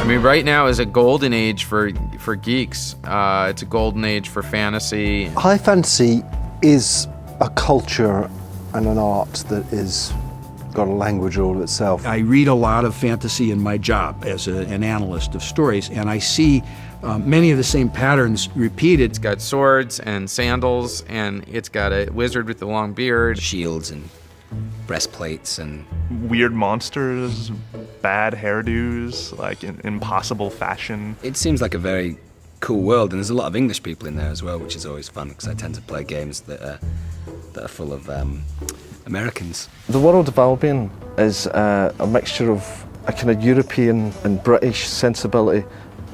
I mean, right now is a golden age for geeks. It's a golden age for fantasy. High fantasy is a culture and an art that is got a language all of itself. I read a lot of fantasy in my job as an analyst of stories, and I see many of the same patterns repeated. It's got swords and sandals, and it's got a wizard with a long beard. Shields and breastplates and weird monsters, bad hairdos, like in impossible fashion. It seems like a very cool world, and there's a lot of English people in there as well, which is always fun because I tend to play games that are full of Americans. The world of Albion is a mixture of a kind of European and British sensibility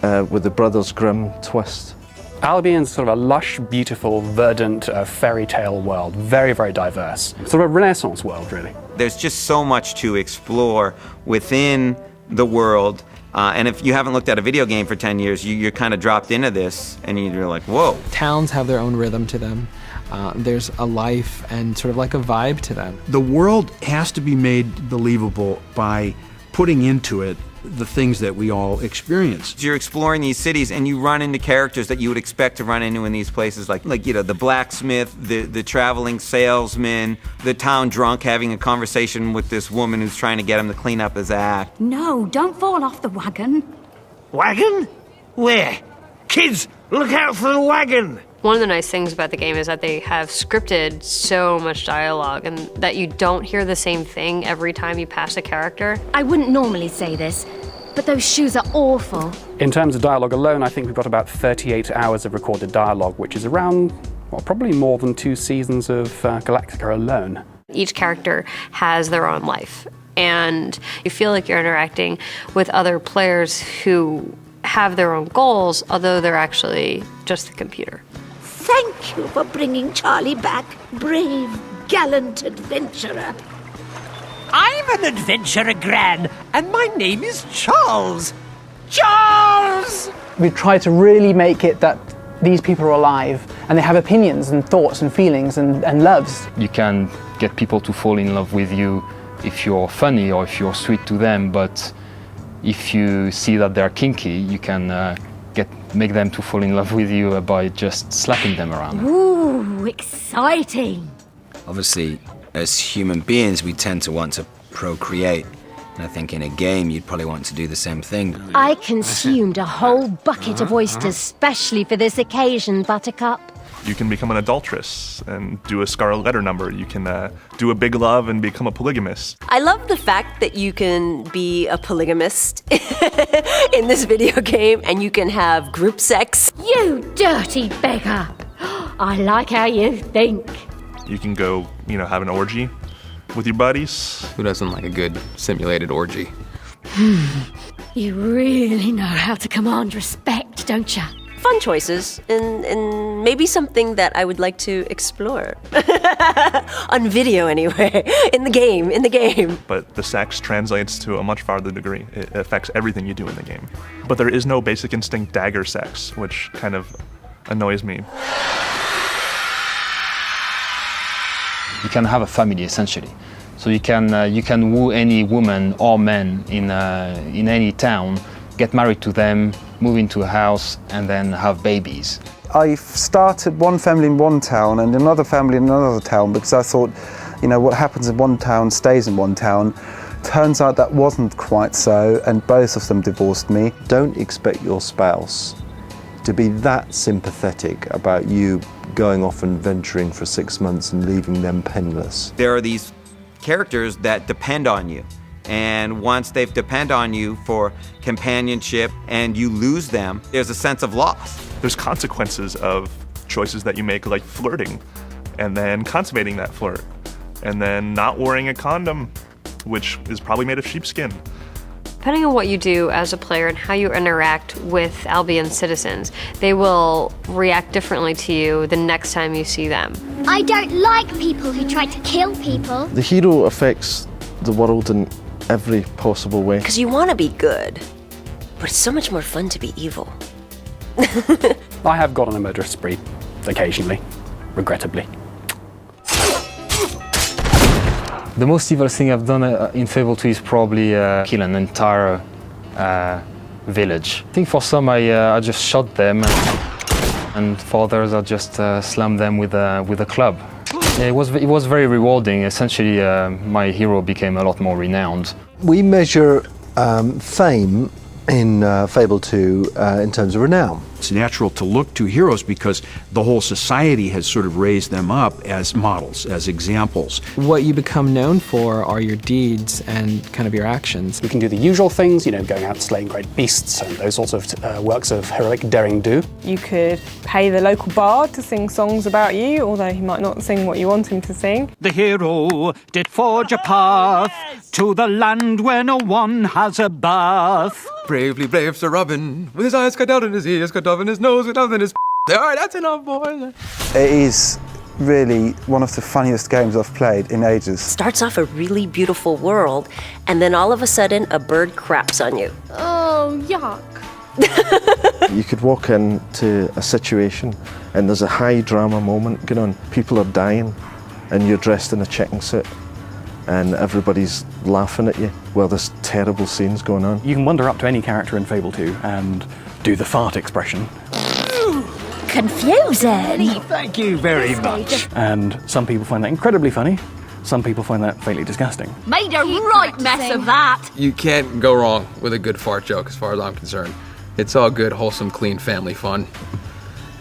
with the Brothers Grimm twist. Albion's sort of a lush, beautiful, verdant fairy tale world, very, very diverse. Sort of a Renaissance world, really. There's just so much to explore within the world, and if you haven't looked at a video game for 10 years, you're kind of dropped into this, and you're like, whoa. Towns have their own rhythm to them. There's a life and sort of like a vibe to them. The world has to be made believable by putting into it the things that we all experience. You're exploring these cities and you run into characters that you would expect to run into in these places, like you know, the blacksmith, the traveling salesman, the town drunk having a conversation with this woman who's trying to get him to clean up his act. No, don't fall off the wagon. Wagon? Where? Kids, look out for the wagon! One of the nice things about the game is that they have scripted so much dialogue and that you don't hear the same thing every time you pass a character. I wouldn't normally say this, but those shoes are awful. In terms of dialogue alone, I think we've got about 38 hours of recorded dialogue, which is around, well, probably more than 2 seasons of Galactica alone. Each character has their own life, and you feel like you're interacting with other players who have their own goals, although they're actually just the computer. Thank you for bringing Charlie back, brave, gallant adventurer. I'm an adventurer, Gran, and my name is Charles. Charles! We try to really make it that these people are alive and they have opinions and thoughts and feelings and loves. You can get people to fall in love with you if you're funny or if you're sweet to them, but if you see that they're kinky, you can make them to fall in love with you by just slapping them around. Ooh, exciting! Obviously, as human beings, we tend to want to procreate. And I think in a game, you'd probably want to do the same thing. I consumed a whole bucket of oysters specially for this occasion, Buttercup. You can become an adulteress and do a Scarlet Letter number. You can do a big love and become a polygamist. I love the fact that you can be a polygamist in this video game and you can have group sex. You dirty beggar! I like how you think. You can go, you know, have an orgy with your buddies. Who doesn't like a good simulated orgy? You really know how to command respect, don't you? Fun choices, and maybe something that I would like to explore. On video, anyway. In the game. But the sex translates to a much farther degree. It affects everything you do in the game. But there is no Basic Instinct dagger sex, which kind of annoys me. You can have a family, essentially. So you can woo any woman or man in any town, get married to them, move into a house, and then have babies. I started one family in one town and another family in another town because I thought, you know, what happens in one town stays in one town. Turns out that wasn't quite so, and both of them divorced me. Don't expect your spouse to be that sympathetic about you going off and venturing for 6 months and leaving them penniless. There are these characters that depend on you. And once they've depend on you for companionship and you lose them, there's a sense of loss. There's consequences of choices that you make, like flirting, and then consummating that flirt, and then not wearing a condom, which is probably made of sheepskin. Depending on what you do as a player and how you interact with Albion citizens, they will react differently to you the next time you see them. I don't like people who try to kill people. The hero affects the world in every possible way. Because you want to be good, but it's so much more fun to be evil. I have gone on a murderous spree, occasionally, regrettably. The most evil thing I've done in Fable 2 is probably kill an entire village. I think for some I just shot them, and for others I just slammed them with a club. Yeah, it was very rewarding. Essentially, my hero became a lot more renowned. We measure fame in Fable 2 in terms of renown. It's natural to look to heroes because the whole society has sort of raised them up as models, as examples. What you become known for are your deeds and kind of your actions. We can do the usual things, you know, going out slaying great beasts and those sorts of works of heroic daring do. You could pay the local bard to sing songs about you, although he might not sing what you want him to sing. The hero did forge a path to the land where no one has a bath. Bravely brave Sir Robin, with his eyes cut out and his ears cut off and his nose cut off and his all right, that's enough, boy. It is really one of the funniest games I've played in ages. Starts off a really beautiful world, and then all of a sudden a bird craps on you. Oh, yuck. You could walk into a situation and there's a high drama moment going on. People are dying and you're dressed in a checking suit and everybody's laughing at you while there's terrible scenes going on. You can wander up to any character in Fable 2 and do the fart expression. Confusing. Thank you very much. And some people find that incredibly funny. Some people find that fatally disgusting. Made a right mess of that. You can't go wrong with a good fart joke as far as I'm concerned. It's all good, wholesome, clean family fun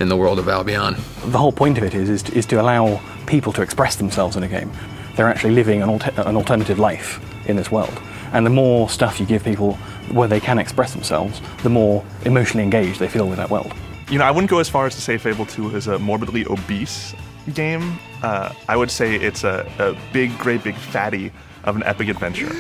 in the world of Albion. The whole point of it is to allow people to express themselves in a game. They're actually living an alternative life in this world. And the more stuff you give people where they can express themselves, the more emotionally engaged they feel with that world. You know, I wouldn't go as far as to say Fable 2 is a morbidly obese game. I would say it's a big, great big fatty of an epic adventure.